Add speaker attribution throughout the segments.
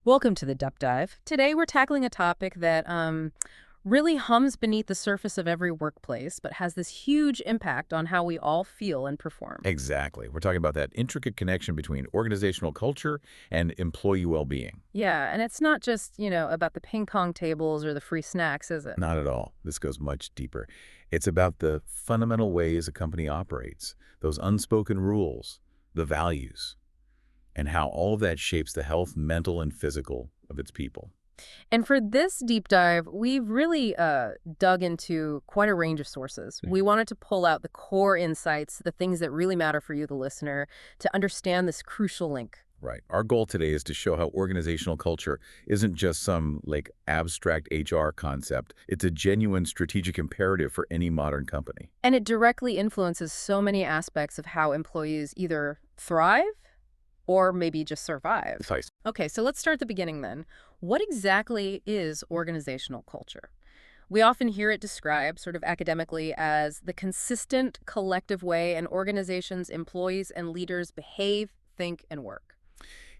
Speaker 1: Welcome to the Dup Dive. Today we're tackling a topic that really hums beneath the surface of every workplace, but has this huge impact on how we all feel and perform.
Speaker 2: Exactly. We're talking about that intricate connection between organizational culture and employee well-being.
Speaker 1: Yeah, and it's not just, about the ping pong tables or the free snacks, is it?
Speaker 2: Not at all. This goes much deeper. It's about the fundamental ways a company operates, those unspoken rules, the values, and how all of that shapes the health, mental and physical of its people.
Speaker 1: And for this deep dive, we've really dug into quite a range of sources.
Speaker 2: Yeah.
Speaker 1: We wanted to pull out the core insights, the things that really matter for you, the listener, to understand this crucial link.
Speaker 2: Right. Our goal today is to show how organizational culture isn't just some abstract HR concept. It's a genuine strategic imperative for any modern company.
Speaker 1: And it directly influences so many aspects of how employees either thrive or maybe just survive.
Speaker 2: Precisely.
Speaker 1: Okay, so let's start at the beginning then. What exactly is organizational culture? We often hear it described sort of academically as the consistent collective way an organization's employees and leaders behave, think, and work.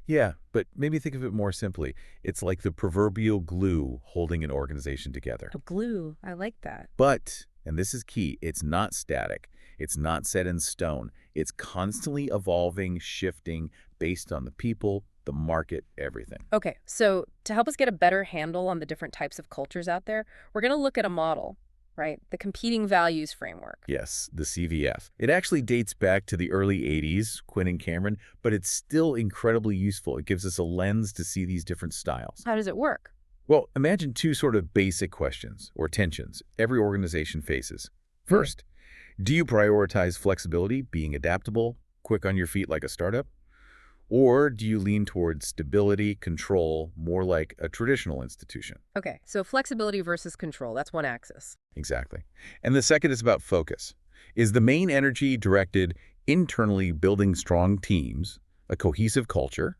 Speaker 2: Yeah, but maybe think of it more simply. It's like the proverbial glue holding an organization together.
Speaker 1: A glue, I like that.
Speaker 2: But, and this is key, it's not static. It's not set in stone. It's constantly evolving, shifting based on the people, the market, everything.
Speaker 1: Okay, so to help us get a better handle on the different types of cultures out there, we're going to look at a model, right? The competing values framework.
Speaker 2: Yes, the CVF. It actually dates back to the early 80s, Quinn and Cameron, but it's still incredibly useful. It gives us a lens to see these different styles.
Speaker 1: How does it work?
Speaker 2: Well, imagine two sort of basic questions or tensions every organization faces. First, do you prioritize flexibility, being adaptable, quick on your feet like a startup? Or do you lean towards stability, control, more like a traditional institution?
Speaker 1: Okay, so flexibility versus control, that's one axis.
Speaker 2: Exactly. And the second is about focus. Is the main energy directed internally building strong teams, a cohesive culture,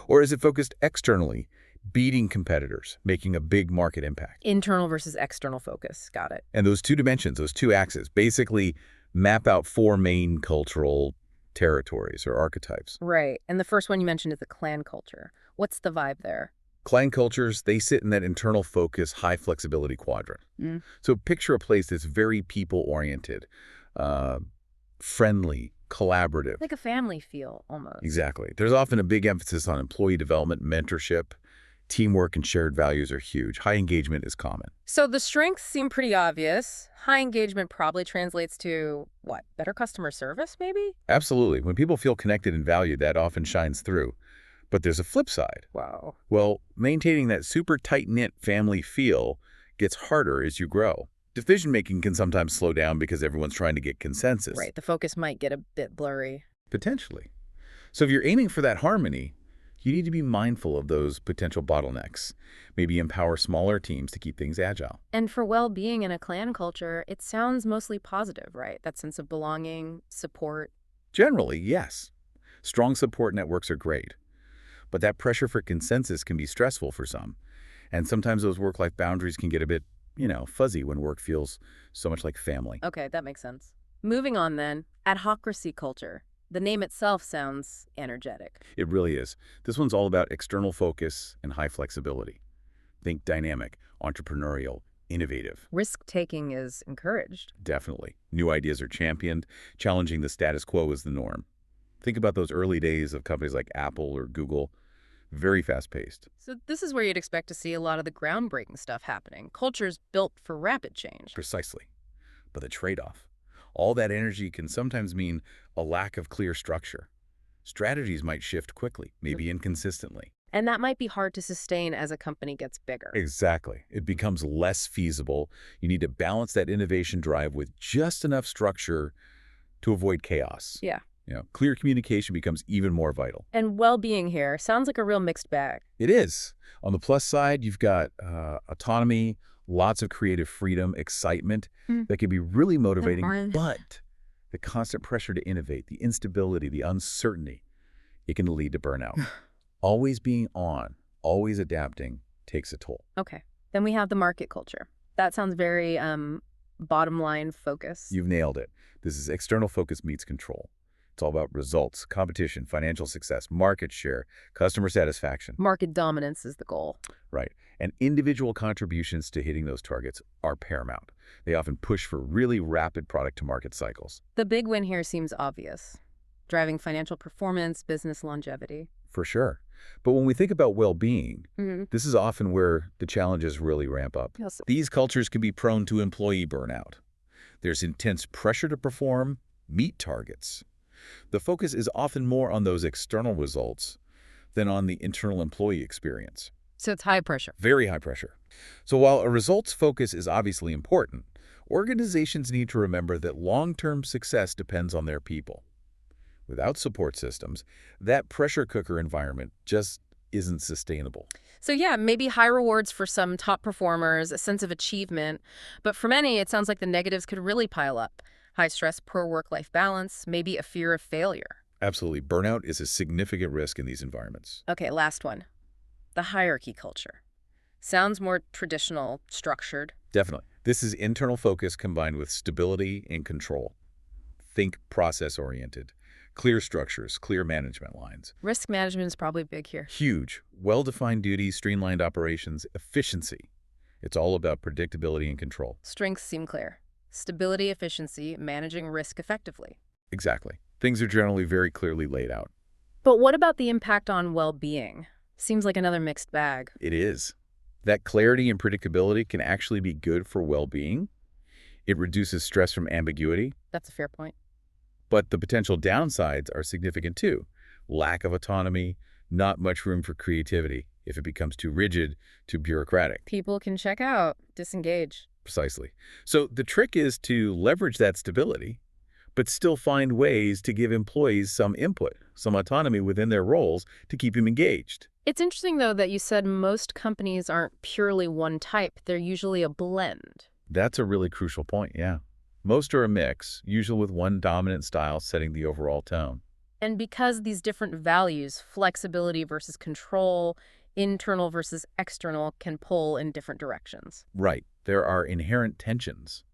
Speaker 2: or is it focused externally, beating competitors, making a big market impact?
Speaker 1: Internal versus external focus, got it.
Speaker 2: And those two dimensions, those two axes, basically map out four main cultural territories or archetypes.
Speaker 1: Right, and the first one you mentioned is the clan culture. What's the vibe there?
Speaker 2: Clan cultures, they sit in that internal focus, high flexibility quadrant. So picture a place that's very people-oriented, uh, friendly, collaborative.
Speaker 1: Like a family feel, almost.
Speaker 2: Exactly. There's often a big emphasis on employee development, mentorship. Teamwork and shared values are huge. High engagement is common.
Speaker 1: So the strengths seem pretty obvious. High engagement probably translates to, what, better customer service, maybe?
Speaker 2: Absolutely. When people feel connected and valued, that often shines through. But there's a flip side.
Speaker 1: Wow.
Speaker 2: Well, maintaining that super tight-knit family feel gets harder as you grow. Decision-making can sometimes slow down because everyone's trying to get consensus.
Speaker 1: Right, the focus might get a bit blurry.
Speaker 2: Potentially. So if you're aiming for that harmony, you need to be mindful of those potential bottlenecks. Maybe empower smaller teams to keep things agile.
Speaker 1: And for well-being in a clan culture, it sounds mostly positive, right? That sense of belonging, support.
Speaker 2: Generally, yes. Strong support networks are great. But that pressure for consensus can be stressful for some. And sometimes those work-life boundaries can get a bit, fuzzy when work feels so much like family.
Speaker 1: Okay, that makes sense. Moving on then, adhocracy culture. The name itself sounds energetic.
Speaker 2: It really is. This one's all about external focus and high flexibility. Think dynamic, entrepreneurial, innovative.
Speaker 1: Risk-taking is encouraged.
Speaker 2: Definitely. New ideas are championed. Challenging the status quo is the norm. Think about those early days of companies like Apple or Google. Very fast-paced.
Speaker 1: So this is where you'd expect to see a lot of the groundbreaking stuff happening. Culture's built for rapid change.
Speaker 2: Precisely. But the trade-off. All that energy can sometimes mean a lack of clear structure. Strategies might shift quickly, maybe inconsistently.
Speaker 1: And that might be hard to sustain as a company gets bigger.
Speaker 2: Exactly. It becomes less feasible. You need to balance that innovation drive with just enough structure to avoid chaos.
Speaker 1: Yeah.
Speaker 2: Clear communication becomes even more vital.
Speaker 1: And well-being here sounds like a real mixed bag.
Speaker 2: It is. On the plus side, you've got autonomy, lots of creative freedom, excitement that can be really motivating, but the constant pressure to innovate, the instability, the uncertainty, it can lead to burnout. Always being on, always adapting takes a toll.
Speaker 1: Okay. Then we have the market culture. That sounds very bottom line focus.
Speaker 2: You've nailed it. This is external focus meets control. It's all about results, competition, financial success, market share, customer satisfaction.
Speaker 1: Market dominance is the goal.
Speaker 2: Right. And individual contributions to hitting those targets are paramount. They often push for really rapid product-to-market cycles.
Speaker 1: The big win here seems obvious. Driving financial performance, business longevity.
Speaker 2: For sure. But when we think about well-being,
Speaker 1: Mm-hmm.
Speaker 2: this is often where the challenges really ramp up.
Speaker 1: Yes.
Speaker 2: These cultures can be prone to employee burnout. There's intense pressure to perform, meet targets. The focus is often more on those external results than on the internal employee experience.
Speaker 1: So it's high pressure.
Speaker 2: Very high pressure. So while a results focus is obviously important, organizations need to remember that long-term success depends on their people. Without support systems, that pressure cooker environment just isn't sustainable.
Speaker 1: So yeah, maybe high rewards for some top performers, a sense of achievement, but for many, it sounds like the negatives could really pile up. High stress, poor work-life balance, maybe a fear of failure.
Speaker 2: Absolutely. Burnout is a significant risk in these environments.
Speaker 1: Okay, last one. The hierarchy culture. Sounds more traditional, structured.
Speaker 2: Definitely. This is internal focus combined with stability and control. Think process-oriented. Clear structures, clear management lines.
Speaker 1: Risk management is probably big here.
Speaker 2: Huge. Well-defined duties, streamlined operations, efficiency. It's all about predictability and control.
Speaker 1: Strengths seem clear. Stability, efficiency, managing risk effectively.
Speaker 2: Exactly. Things are generally very clearly laid out.
Speaker 1: But what about the impact on well-being? Seems like another mixed bag.
Speaker 2: It is. That clarity and predictability can actually be good for well-being. It reduces stress from ambiguity.
Speaker 1: That's a fair point.
Speaker 2: But the potential downsides are significant too. Lack of autonomy, not much room for creativity if it becomes too rigid, too bureaucratic.
Speaker 1: People can check out, disengage.
Speaker 2: Precisely. So the trick is to leverage that stability, but still find ways to give employees some input, some autonomy within their roles to keep them engaged.
Speaker 1: It's interesting, though, that you said most companies aren't purely one type. They're usually a blend.
Speaker 2: That's a really crucial point, yeah. Most are a mix, usually with one dominant style setting the overall tone.
Speaker 1: And because these different values, flexibility versus control, internal versus external, can pull in different directions.
Speaker 2: Right. There are inherent tensions.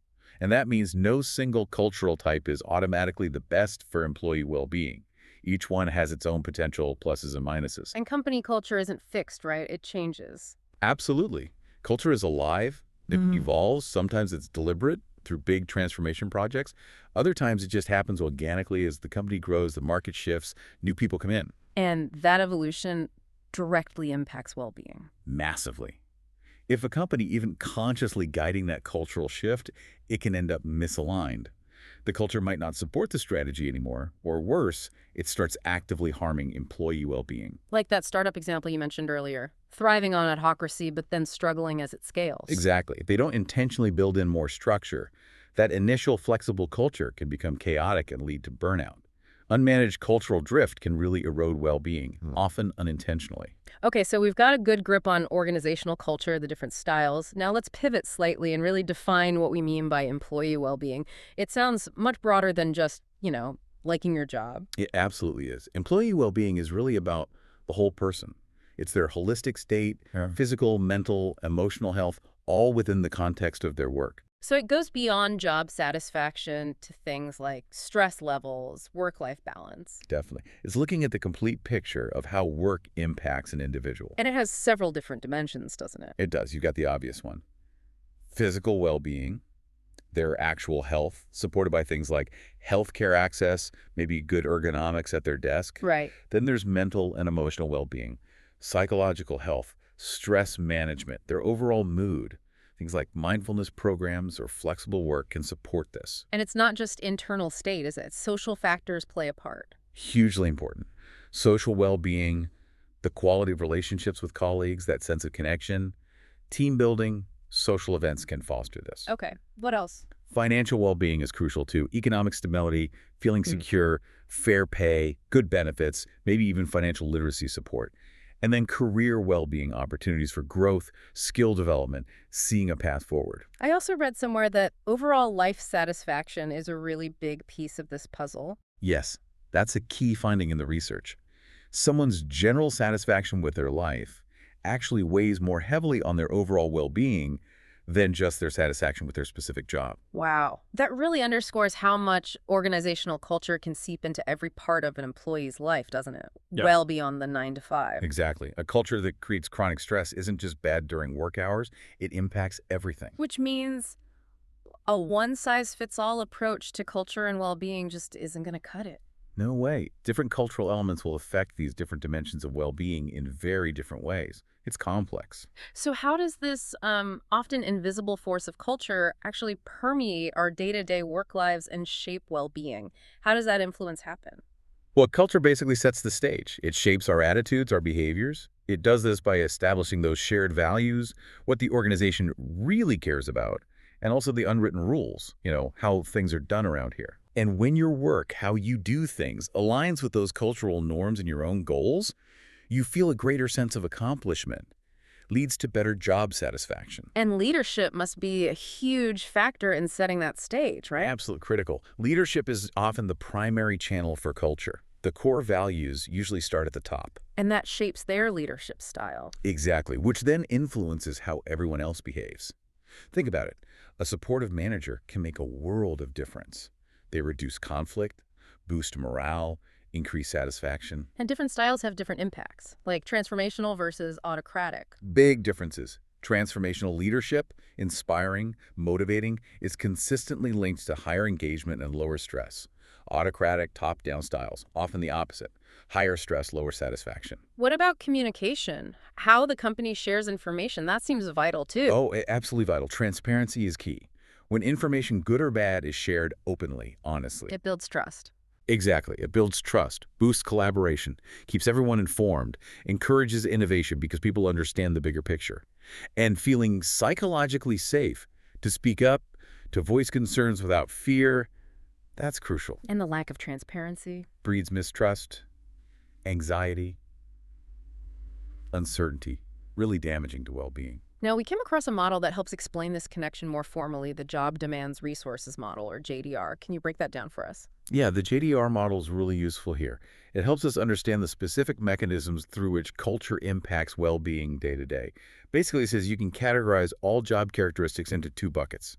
Speaker 2: And that means no single cultural type is automatically the best for employee well-being. Each one has its own potential pluses and minuses.
Speaker 1: And company culture isn't fixed, right? It changes.
Speaker 2: Absolutely. Culture is alive. It evolves. Sometimes it's deliberate through big transformation projects. Other times it just happens organically as the company grows, the market shifts, new people come in.
Speaker 1: And that evolution directly impacts well-being.
Speaker 2: Massively. If a company even consciously guiding that cultural shift, it can end up misaligned. The culture might not support the strategy anymore, or worse, it starts actively harming employee well-being.
Speaker 1: Like that startup example you mentioned earlier, thriving on adhocracy but then struggling as it scales.
Speaker 2: Exactly. If they don't intentionally build in more structure, that initial flexible culture can become chaotic and lead to burnout. Unmanaged cultural drift can really erode well-being, often unintentionally.
Speaker 1: Okay, so we've got a good grip on organizational culture, the different styles. Now let's pivot slightly and really define what we mean by employee well-being. It sounds much broader than just, liking your job.
Speaker 2: It absolutely is. Employee well-being is really about the whole person. It's their holistic state, physical, mental, emotional health, all within the context of their work.
Speaker 1: So it goes beyond job satisfaction to things like stress levels, work-life balance.
Speaker 2: Definitely. It's looking at the complete picture of how work impacts an individual.
Speaker 1: And it has several different dimensions, doesn't it?
Speaker 2: It does. You've got the obvious one. Physical well-being, their actual health, supported by things like healthcare access, maybe good ergonomics at their desk.
Speaker 1: Right.
Speaker 2: Then there's mental and emotional well-being, psychological health, stress management, their overall mood. Things like mindfulness programs or flexible work can support this.
Speaker 1: And it's not just internal state, is it? Social factors play a part.
Speaker 2: Hugely important. Social well-being, the quality of relationships with colleagues, that sense of connection, team building, social events can foster this.
Speaker 1: Okay, what else?
Speaker 2: Financial well-being is crucial too. Economic stability, feeling secure, fair pay, good benefits, maybe even financial literacy support. And then career well-being opportunities for growth, skill development, seeing a path forward.
Speaker 1: I also read somewhere that overall life satisfaction is a really big piece of this puzzle.
Speaker 2: Yes, that's a key finding in the research. Someone's general satisfaction with their life actually weighs more heavily on their overall well-being than just their satisfaction with their specific job.
Speaker 1: Wow. That really underscores how much organizational culture can seep into every part of an employee's life, doesn't it?
Speaker 2: Yes.
Speaker 1: Well beyond the 9 to 5.
Speaker 2: Exactly. A culture that creates chronic stress isn't just bad during work hours, it impacts everything.
Speaker 1: Which means a one-size-fits-all approach to culture and well-being just isn't going to cut it.
Speaker 2: No way. Different cultural elements will affect these different dimensions of well-being in very different ways. It's complex.
Speaker 1: So how does this often invisible force of culture actually permeate our day-to-day work lives and shape well-being? How does that influence happen?
Speaker 2: Well, culture basically sets the stage. It shapes our attitudes, our behaviors. It does this by establishing those shared values, what the organization really cares about, and also the unwritten rules, how things are done around here. And when your work, how you do things, aligns with those cultural norms and your own goals, you feel a greater sense of accomplishment, leads to better job satisfaction.
Speaker 1: And leadership must be a huge factor in setting that stage, right?
Speaker 2: Absolute critical. Leadership is often the primary channel for culture. The core values usually start at the top.
Speaker 1: And that shapes their leadership style.
Speaker 2: Exactly, which then influences how everyone else behaves. Think about it. A supportive manager can make a world of difference. They reduce conflict, boost morale, increase satisfaction.
Speaker 1: And different styles have different impacts, like transformational versus autocratic.
Speaker 2: Big differences. Transformational leadership, inspiring, motivating, is consistently linked to higher engagement and lower stress. Autocratic, top-down styles, often the opposite. Higher stress, lower satisfaction.
Speaker 1: What about communication? How the company shares information, that seems vital too.
Speaker 2: Oh, absolutely vital. Transparency is key. When information, good or bad, is shared openly, honestly.
Speaker 1: It builds trust.
Speaker 2: Exactly. It builds trust, boosts collaboration, keeps everyone informed, encourages innovation because people understand the bigger picture. And feeling psychologically safe to speak up, to voice concerns without fear, that's crucial.
Speaker 1: And the lack of transparency.
Speaker 2: Breeds mistrust, anxiety, uncertainty, really damaging to well-being.
Speaker 1: Now, we came across a model that helps explain this connection more formally, the Job Demands Resources Model, or JDR. Can you break that down for us?
Speaker 2: Yeah, the JDR model is really useful here. It helps us understand the specific mechanisms through which culture impacts well-being day to day. Basically, it says you can categorize all job characteristics into two buckets: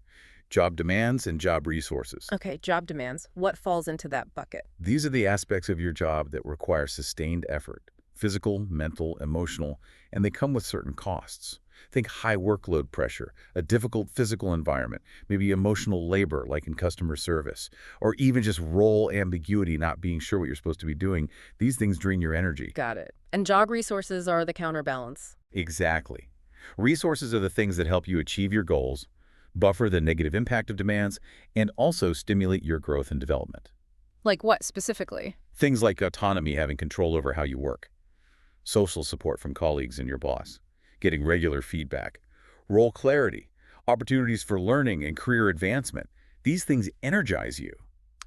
Speaker 2: job demands and job resources.
Speaker 1: Okay, job demands. What falls into that bucket?
Speaker 2: These are the aspects of your job that require sustained effort, physical, mental, emotional, and they come with certain costs. Think high workload pressure, a difficult physical environment, maybe emotional labor like in customer service, or even just role ambiguity, not being sure what you're supposed to be doing. These things drain your energy.
Speaker 1: Got it. And job resources are the counterbalance.
Speaker 2: Exactly. Resources are the things that help you achieve your goals, buffer the negative impact of demands, and also stimulate your growth and development.
Speaker 1: Like what specifically?
Speaker 2: Things like autonomy, having control over how you work, social support from colleagues and your boss, getting regular feedback, role clarity, opportunities for learning and career advancement. These things energize you.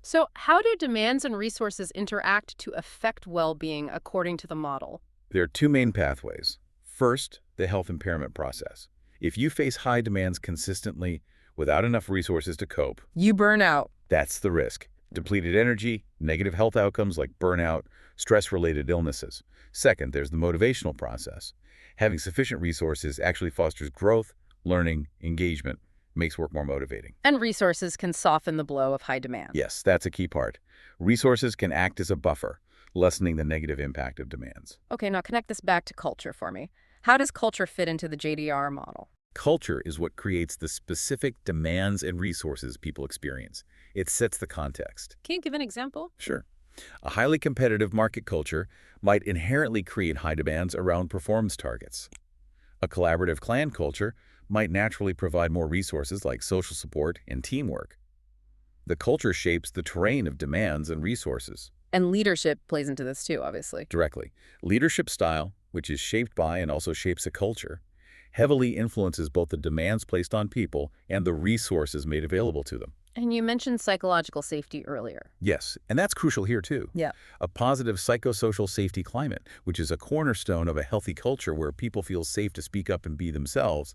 Speaker 1: So how do demands and resources interact to affect well-being according to the model?
Speaker 2: There are two main pathways. First, the health impairment process. If you face high demands consistently without enough resources to cope,
Speaker 1: You burn out.
Speaker 2: that's the risk. Depleted energy, negative health outcomes like burnout, stress-related illnesses. Second, there's the motivational process. Having sufficient resources actually fosters growth, learning, engagement, makes work more motivating.
Speaker 1: And resources can soften the blow of high demand.
Speaker 2: Yes, that's a key part. Resources can act as a buffer, lessening the negative impact of demands.
Speaker 1: Okay, now connect this back to culture for me. How does culture fit into the JDR model?
Speaker 2: Culture is what creates the specific demands and resources people experience. It sets the context.
Speaker 1: Can you give an example?
Speaker 2: Sure. A highly competitive market culture might inherently create high demands around performance targets. A collaborative clan culture might naturally provide more resources like social support and teamwork. The culture shapes the terrain of demands and resources.
Speaker 1: And leadership plays into this too, obviously.
Speaker 2: Directly. Leadership style, which is shaped by and also shapes a culture, heavily influences both the demands placed on people and the resources made available to them.
Speaker 1: And you mentioned psychological safety earlier.
Speaker 2: Yes, and that's crucial here too.
Speaker 1: Yeah.
Speaker 2: A positive psychosocial safety climate, which is a cornerstone of a healthy culture where people feel safe to speak up and be themselves,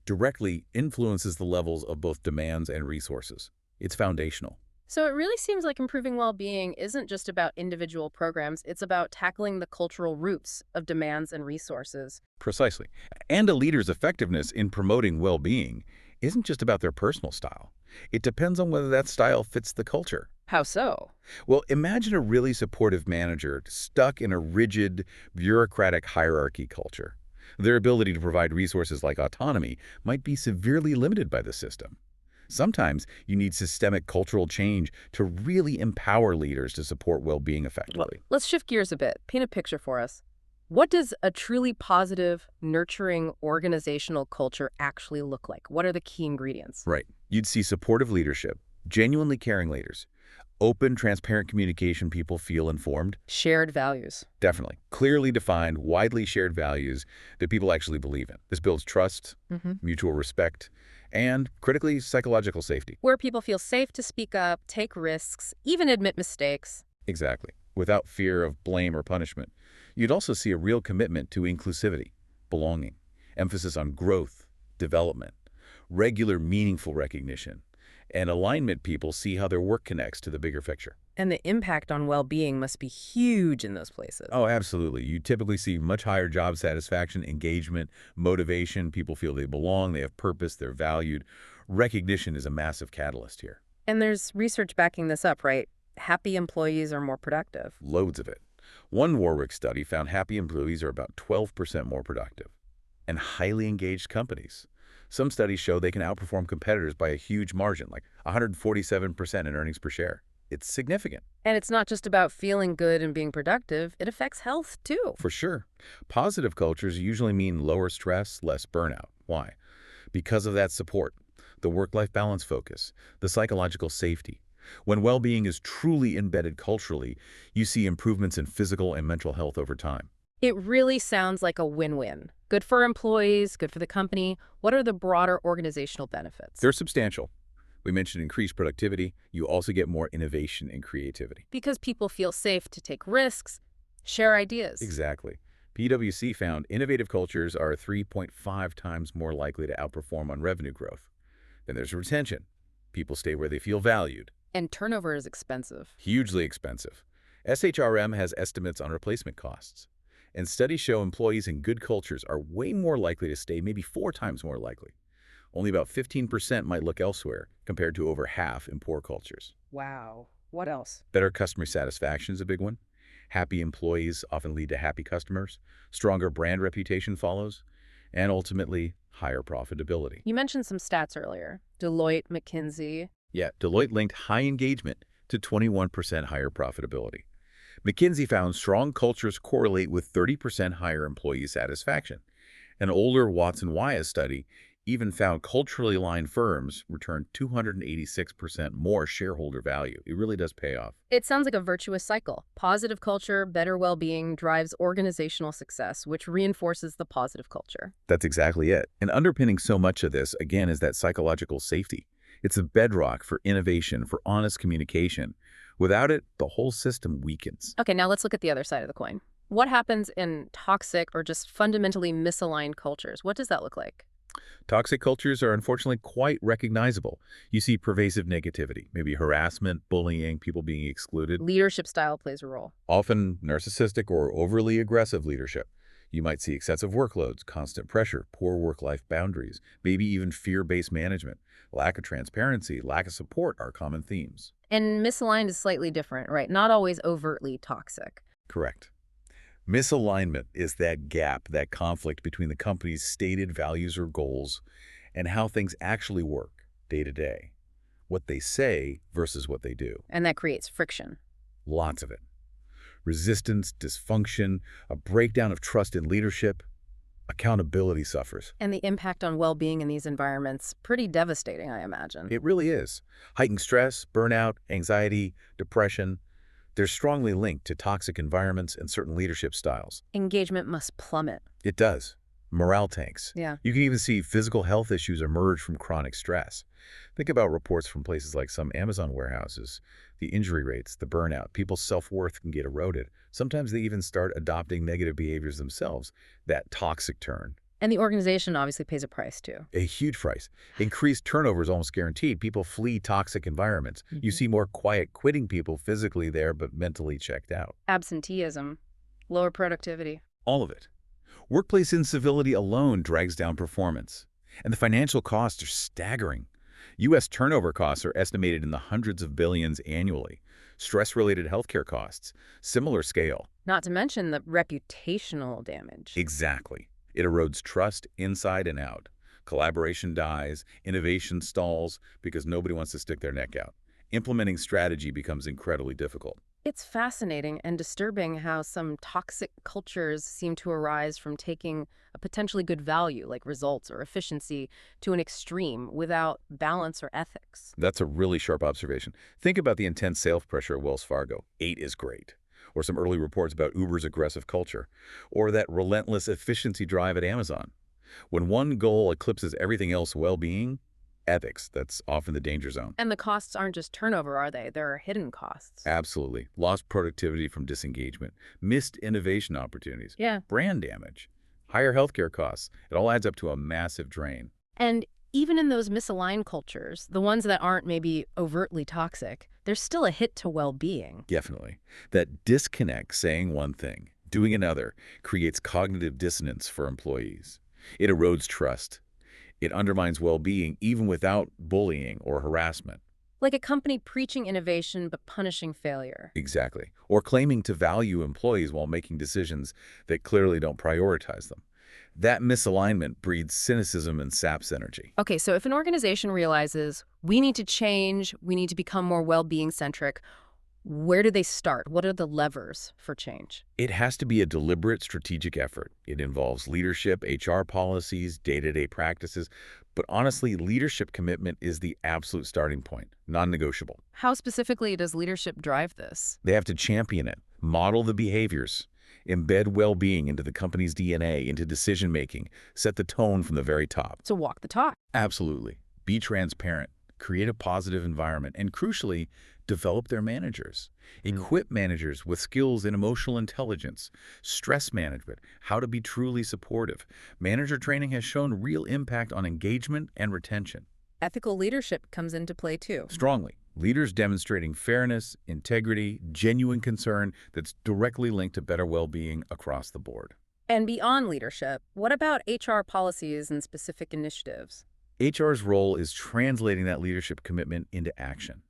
Speaker 2: directly influences the levels of both demands and resources. It's foundational.
Speaker 1: So it really seems like improving well-being isn't just about individual programs, it's about tackling the cultural roots of demands and resources.
Speaker 2: Precisely. And a leader's effectiveness in promoting well-being isn't just about their personal style. It depends on whether that style fits the culture.
Speaker 1: How so?
Speaker 2: Well, imagine a really supportive manager stuck in a rigid, bureaucratic hierarchy culture. Their ability to provide resources like autonomy might be severely limited by the system. Sometimes you need systemic cultural change to really empower leaders to support well-being
Speaker 1: Well,
Speaker 2: effectively.
Speaker 1: let's shift gears a bit. Paint a picture for us. What does a truly positive, nurturing organizational culture actually look like? What are the key ingredients?
Speaker 2: Right. You'd see supportive leadership, genuinely caring leaders, open, transparent communication, people feel informed.
Speaker 1: Shared values.
Speaker 2: Definitely. Clearly defined, widely shared values that people actually believe in. This builds trust, mutual respect, and critically, psychological safety.
Speaker 1: Where people feel safe to speak up, take risks, even admit mistakes.
Speaker 2: Exactly. Without fear of blame or punishment. You'd also see a real commitment to inclusivity, belonging, emphasis on growth, development, regular meaningful recognition, and alignment. People see how their work connects to the bigger picture.
Speaker 1: And the impact on well-being must be huge in those places.
Speaker 2: Oh, absolutely. You typically see much higher job satisfaction, engagement, motivation. People feel they belong, they have purpose, they're valued. Recognition is a massive catalyst here.
Speaker 1: And there's research backing this up, right? Happy employees are more productive.
Speaker 2: Loads of it. One Warwick study found happy employees are about 12% more productive. And highly engaged companies. Some studies show they can outperform competitors by a huge margin, like 147% in earnings per share. It's significant.
Speaker 1: And it's not just about feeling good and being productive. It affects health, too.
Speaker 2: For sure. Positive cultures usually mean lower stress, less burnout. Why? Because of that support, the work-life balance focus, the psychological safety. When well-being is truly embedded culturally, you see improvements in physical and mental health over time.
Speaker 1: It really sounds like a win-win. Good for employees, good for the company. What are the broader organizational benefits?
Speaker 2: They're substantial. We mentioned increased productivity. You also get more innovation and creativity.
Speaker 1: Because people feel safe to take risks, share ideas.
Speaker 2: Exactly. PwC found innovative cultures are 3.5 times more likely to outperform on revenue growth. Then there's retention. People stay where they feel valued.
Speaker 1: And turnover is expensive.
Speaker 2: Hugely expensive. SHRM has estimates on replacement costs. And studies show employees in good cultures are way more likely to stay, maybe 4 times more likely. Only about 15% might look elsewhere, compared to over half in poor cultures.
Speaker 1: Wow. What else?
Speaker 2: Better customer satisfaction is a big one. Happy employees often lead to happy customers. Stronger brand reputation follows. And ultimately, higher profitability.
Speaker 1: You mentioned some stats earlier. Deloitte, McKinsey.
Speaker 2: Yeah, Deloitte linked high engagement to 21% higher profitability. McKinsey found strong cultures correlate with 30% higher employee satisfaction. An older Watson-Wyatt study even found culturally aligned firms return 286% more shareholder value. It really does pay off.
Speaker 1: It sounds like a virtuous cycle. Positive culture, better well-being drives organizational success, which reinforces the positive culture.
Speaker 2: That's exactly it. And underpinning so much of this, again, is that psychological safety. It's a bedrock for innovation, for honest communication. Without it, the whole system weakens.
Speaker 1: Okay, now let's look at the other side of the coin. What happens in toxic or just fundamentally misaligned cultures? What does that look like?
Speaker 2: Toxic cultures are unfortunately quite recognizable. You see pervasive negativity, maybe harassment, bullying, people being excluded.
Speaker 1: Leadership style plays a role.
Speaker 2: Often narcissistic or overly aggressive leadership. You might see excessive workloads, constant pressure, poor work-life boundaries, maybe even fear-based management. Lack of transparency, lack of support are common themes.
Speaker 1: And misaligned is slightly different, right? Not always overtly toxic.
Speaker 2: Correct. Misalignment is that gap, that conflict between the company's stated values or goals and how things actually work day to day. What they say versus what they do.
Speaker 1: And that creates friction.
Speaker 2: Lots of it. Resistance, dysfunction, a breakdown of trust in leadership. Accountability suffers.
Speaker 1: And the impact on well-being in these environments, pretty devastating, I imagine.
Speaker 2: It really is. Heightened stress, burnout, anxiety, depression. They're strongly linked to toxic environments and certain leadership styles.
Speaker 1: Engagement must plummet.
Speaker 2: It does. Morale tanks.
Speaker 1: Yeah.
Speaker 2: You can even see physical health issues emerge from chronic stress. Think about reports from places like some Amazon warehouses. The injury rates, the burnout, people's self-worth can get eroded. Sometimes they even start adopting negative behaviors themselves. That toxic turn.
Speaker 1: And the organization obviously pays a price, too.
Speaker 2: A huge price. Increased turnover is almost guaranteed. People flee toxic environments. You see more quiet quitting people physically there but mentally checked out.
Speaker 1: Absenteeism, lower productivity.
Speaker 2: All of it. Workplace incivility alone drags down performance. And the financial costs are staggering. U.S. turnover costs are estimated in the hundreds of billions annually. Stress-related healthcare costs, similar scale.
Speaker 1: Not to mention the reputational damage.
Speaker 2: Exactly. It erodes trust inside and out. Collaboration dies, innovation stalls because nobody wants to stick their neck out. Implementing strategy becomes incredibly difficult.
Speaker 1: It's fascinating and disturbing how some toxic cultures seem to arise from taking a potentially good value, like results or efficiency, to an extreme without balance or ethics.
Speaker 2: That's a really sharp observation. Think about the intense sales pressure at Wells Fargo. 8 is great. Or some early reports about Uber's aggressive culture. Or that relentless efficiency drive at Amazon. When one goal eclipses everything else, well-being, ethics, that's often the danger zone.
Speaker 1: And the costs aren't just turnover, are they? There are hidden costs.
Speaker 2: Absolutely. Lost productivity from disengagement, missed innovation opportunities,
Speaker 1: Yeah.
Speaker 2: brand damage, higher healthcare costs. It all adds up to a massive drain.
Speaker 1: And even in those misaligned cultures, the ones that aren't maybe overtly toxic, there's still a hit to well-being.
Speaker 2: Definitely. That disconnect, saying one thing, doing another, creates cognitive dissonance for employees. It erodes trust. It undermines well-being even without bullying or harassment.
Speaker 1: Like a company preaching innovation but punishing failure.
Speaker 2: Exactly. Or claiming to value employees while making decisions that clearly don't prioritize them. That misalignment breeds cynicism and saps energy.
Speaker 1: Okay, so if an organization realizes we need to change, we need to become more well-being-centric, where do they start? What are the levers for change?
Speaker 2: It has to be a deliberate strategic effort. It involves leadership, HR policies, day-to-day practices. But honestly, leadership commitment is the absolute starting point, non-negotiable.
Speaker 1: How specifically does leadership drive this?
Speaker 2: They have to champion it, model the behaviors, embed well-being into the company's DNA, into decision-making, set the tone from the very top.
Speaker 1: To walk the talk.
Speaker 2: Absolutely. Be transparent, create a positive environment, and crucially, develop their managers. Equip managers with skills in emotional intelligence, stress management, how to be truly supportive. Manager training has shown real impact on engagement and retention.
Speaker 1: Ethical leadership comes into play too.
Speaker 2: Strongly. Leaders demonstrating fairness, integrity, genuine concern that's directly linked to better well-being across the board.
Speaker 1: And beyond leadership, what about HR policies and specific initiatives?
Speaker 2: HR's role is translating that leadership commitment into action.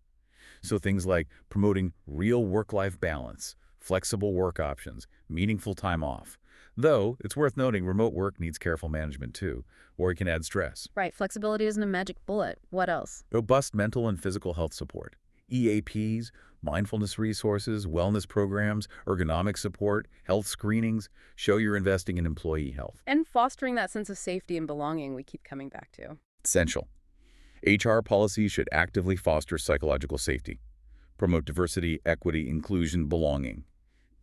Speaker 2: So things like promoting real work-life balance, flexible work options, meaningful time off. Though, it's worth noting remote work needs careful management too, or it can add stress.
Speaker 1: Right, flexibility isn't a magic bullet. What else?
Speaker 2: Robust mental and physical health support. EAPs, mindfulness resources, wellness programs, ergonomic support, health screenings show you're investing in employee health.
Speaker 1: And fostering that sense of safety and belonging we keep coming back to.
Speaker 2: Essential. HR policies should actively foster psychological safety, promote diversity, equity, inclusion, belonging.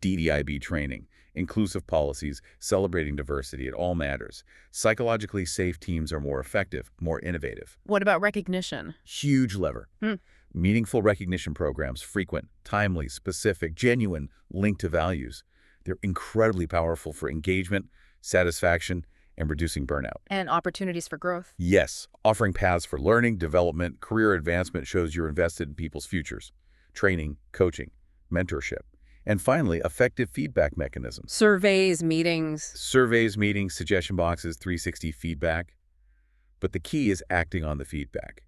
Speaker 2: DDIB training, inclusive policies, celebrating diversity, it all matters. Psychologically safe teams are more effective, more innovative.
Speaker 1: What about recognition?
Speaker 2: Huge lever. Meaningful recognition programs, frequent, timely, specific, genuine, linked to values. They're incredibly powerful for engagement, satisfaction, and reducing burnout.
Speaker 1: And opportunities for growth.
Speaker 2: Yes, offering paths for learning, development, career advancement shows you're invested in people's futures. Training, coaching, mentorship. And finally, effective feedback mechanisms.
Speaker 1: Surveys, meetings.
Speaker 2: Surveys, meetings, suggestion boxes, 360 feedback. But the key is acting on the feedback.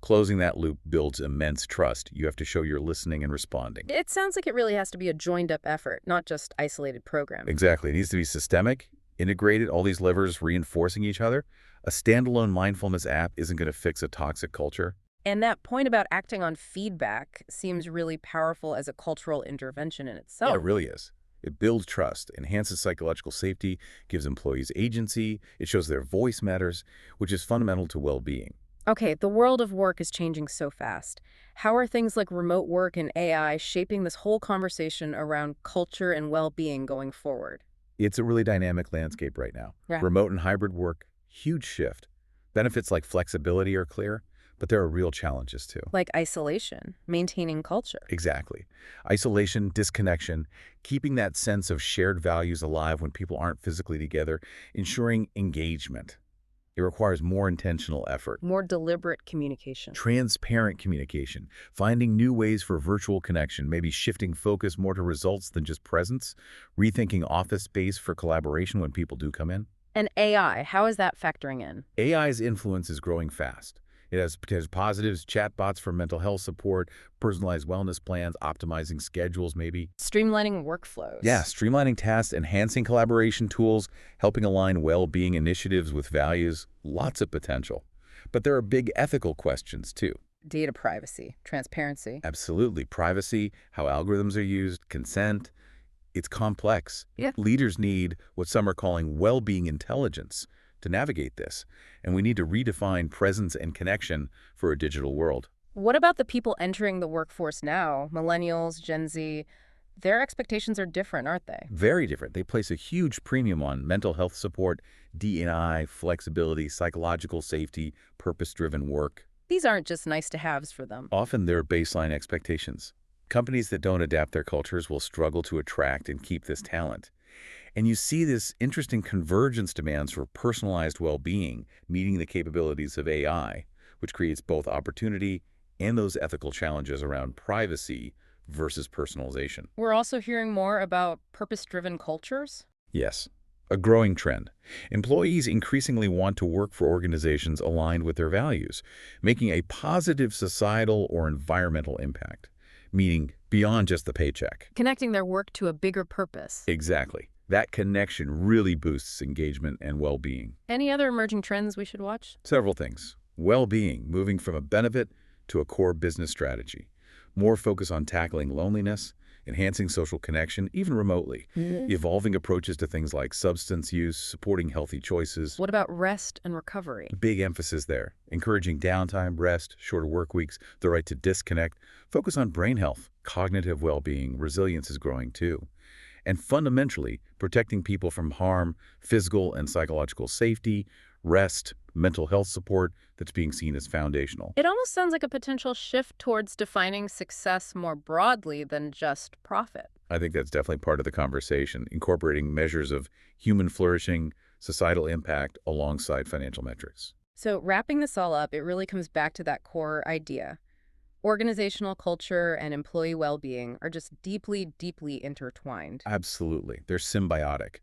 Speaker 2: Closing that loop builds immense trust. You have to show you're listening and responding.
Speaker 1: It sounds like it really has to be a joined-up effort, not just isolated programming.
Speaker 2: Exactly. It needs to be systemic, integrated, all these levers reinforcing each other. A standalone mindfulness app isn't going to fix a toxic culture.
Speaker 1: And that point about acting on feedback seems really powerful as a cultural intervention in itself.
Speaker 2: Yeah, it really is. It builds trust, enhances psychological safety, gives employees agency, it shows their voice matters, which is fundamental to well-being.
Speaker 1: Okay, the world of work is changing so fast. How are things like remote work and AI shaping this whole conversation around culture and well-being going forward?
Speaker 2: It's a really dynamic landscape right now.
Speaker 1: Yeah.
Speaker 2: Remote and hybrid work, huge shift. Benefits like flexibility are clear, but there are real challenges too.
Speaker 1: Like isolation, maintaining culture.
Speaker 2: Exactly. Isolation, disconnection, keeping that sense of shared values alive when people aren't physically together, ensuring engagement. It requires more intentional effort.
Speaker 1: More deliberate communication.
Speaker 2: Transparent communication, finding new ways for virtual connection, maybe shifting focus more to results than just presence, rethinking office space for collaboration when people do come in.
Speaker 1: And AI, how is that factoring in?
Speaker 2: AI's influence is growing fast. It has positives, chatbots for mental health support, personalized wellness plans, optimizing schedules maybe.
Speaker 1: Streamlining
Speaker 2: Yeah,
Speaker 1: workflows.
Speaker 2: streamlining tasks, enhancing collaboration tools, helping align well-being initiatives with values, lots of potential. But there are big ethical questions too.
Speaker 1: Data privacy, transparency.
Speaker 2: Absolutely. Privacy, how algorithms are used, consent. It's complex.
Speaker 1: Yeah.
Speaker 2: Leaders need what some are calling well-being intelligence to navigate this, and we need to redefine presence and connection for a digital world.
Speaker 1: What about the people entering the workforce now? Millennials, Gen Z, their expectations are different, aren't they?
Speaker 2: Very different. They place a huge premium on mental health support, D&I, flexibility, psychological safety, purpose-driven work.
Speaker 1: These aren't just nice to haves for them.
Speaker 2: Often they're baseline expectations. Companies that don't adapt their cultures will struggle to attract and keep this talent. And you see this interesting convergence demands for personalized well-being, meeting the capabilities of AI, which creates both opportunity and those ethical challenges around privacy versus personalization.
Speaker 1: We're also hearing more about purpose-driven cultures.
Speaker 2: Yes, a growing trend. Employees increasingly want to work for organizations aligned with their values, making a positive societal or environmental impact, meaning beyond just the paycheck.
Speaker 1: Connecting their work to a bigger purpose.
Speaker 2: Exactly. That connection really boosts engagement and well-being.
Speaker 1: Any other emerging trends we should watch?
Speaker 2: Several things. Well-being, moving from a benefit to a core business strategy. More focus on tackling loneliness, enhancing social connection, even remotely. Evolving approaches to things like substance use, supporting healthy choices.
Speaker 1: What about rest and recovery?
Speaker 2: Big emphasis there. Encouraging downtime, rest, shorter work weeks, the right to disconnect. Focus on brain health, cognitive well-being. Resilience is growing too. And fundamentally, protecting people from harm, physical and psychological safety, rest, mental health support that's being seen as foundational.
Speaker 1: It almost sounds like a potential shift towards defining success more broadly than just profit.
Speaker 2: I think that's definitely part of the conversation, incorporating measures of human flourishing, societal impact alongside financial metrics.
Speaker 1: So wrapping this all up, it really comes back to that core idea. Organizational culture and employee well-being are just deeply, deeply intertwined.
Speaker 2: Absolutely. They're symbiotic.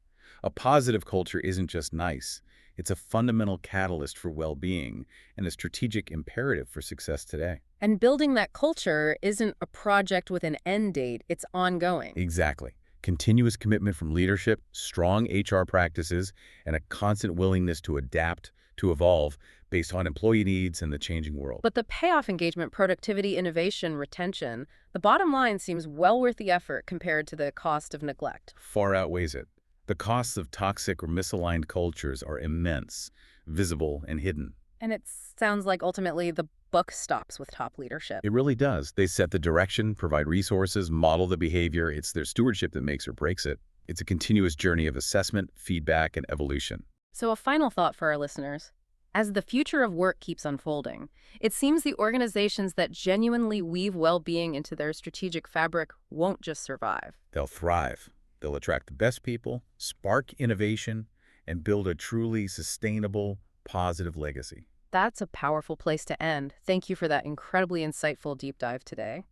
Speaker 2: A positive culture isn't just nice. It's a fundamental catalyst for well-being and a strategic imperative for success today.
Speaker 1: And building that culture isn't a project with an end date, it's ongoing.
Speaker 2: Exactly. Continuous commitment from leadership, strong HR practices, and a constant willingness to adapt, to evolve, based on employee needs and the changing world.
Speaker 1: But the payoff engagement, productivity, innovation, retention, the bottom line seems well worth the effort compared to the cost of neglect.
Speaker 2: Far outweighs it. The costs of toxic or misaligned cultures are immense, visible, and hidden.
Speaker 1: And it sounds like ultimately the buck stops with top leadership.
Speaker 2: It really does. They set the direction, provide resources, model the behavior. It's their stewardship that makes or breaks it. It's a continuous journey of assessment, feedback, and evolution.
Speaker 1: So a final thought for our listeners. As the future of work keeps unfolding, it seems the organizations that genuinely weave well-being into their strategic fabric won't just survive.
Speaker 2: They'll thrive. They'll attract the best people, spark innovation, and build a truly sustainable, positive legacy.
Speaker 1: That's a powerful place to end. Thank you for that incredibly insightful deep dive today.